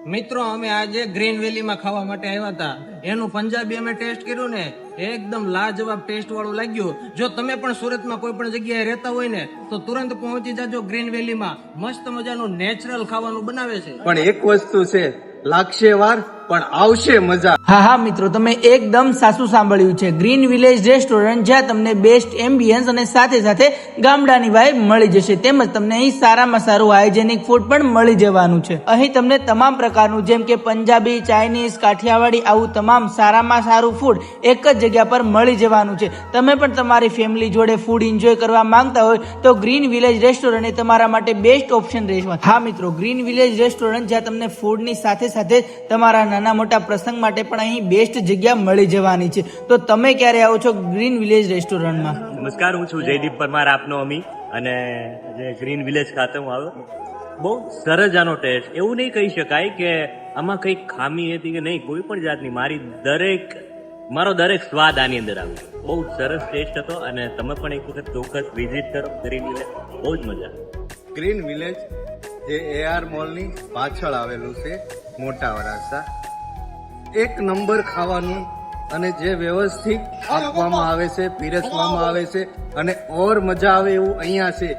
મિત્રો અમે આજે ગ્રીન વેલીમાં ખાવા માટે આવ્યા હતા. એનું પંજાબી અમે ટેસ્ટ કર્યું ને, એકદમ લાજવાબ ટેસ્ટ વાળું લાગ્યું. જો તમે પણ સુરતમાં કોઈ પણ જગ્યાએ રહેતા હોય ને તો તુરંત પહોંચી જાજો ગ્રીન વેલીમાં. મસ્ત મજાનું નેચરલ ખાવાનું બનાવે છે. પણ એક વસ્તુ છે, લાગશે વાર પણ આવશે મજા. હા મિત્રો, તમે એકદમ સાચું સાંભળ્યું છે. ગ્રીન વિલેજ રેસ્ટોરન્ટ, જ્યાં તમને બેસ્ટ એમ્બિયન્સ અને સાથે સાથે ગામડાની વાઇબ મળી જશે. તેમજ તમને અહીં સારામાં સારું હાઇજેનિક ફૂડ પણ મળી જવાનું છે. અહીં તમને તમામ પ્રકારનું જેમ કે પંજાબી, ચાઇનીઝ, કાઠિયાવાડી આવું તમામ સારામાં સારું ફૂડ એક જ જગ્યા પર મળી જવાનું છે. તમે પણ તમારી ફેમિલી જોડે ફૂડ એન્જોય કરવા માંગતા હોય તો ગ્રીન વિલેજ રેસ્ટોરન્ટ એ તમારા માટે બેસ્ટ ઓપ્શન રહેશે. હા મિત્રો, ગ્રીન વિલેજ રેસ્ટોરન્ટ જ્યાં તમને ફૂડની સાથે સાથે તમારા નાના મોટા પ્રસંગ માટે પણ અહીં બેસ્ટ જગ્યા મળી જવાની છે. તો તમે ક્યારે આવો છો ગ્રીન વિલેજ રેસ્ટોરન્ટમાં? નમસ્કાર, હું છું જયદીપ પરમાર, આપનો અમી, અને જે ગ્રીન વિલેજ ખાતે હું આવ્યો. બહુ સરસ આનો ટેસ્ટ. એવું નહીં કહી શકાય કે આમાં કંઈક ખામી હતી કે નહીં, કોઈ પણ જાતની. મારો દરેક સ્વાદ આની અંદર આવ્યો. બહુ સરસ ટેસ્ટ હતો અને તમે પણ એક વખત ચોક્કસ વિઝિટ કરો ગ્રીન વિલેજ. બહુ જ મજા. ગ્રીન વિલેજ જે AR મોલની પાછળ આવેલું છે, મોટા વરાછા. એક નંબર ખાવાનું અને જે વ્યવસ્થિત આપવામાં આવે છે, પીરસવામાં આવે છે અને ઓર મજા આવે એવું અહીંયા છે.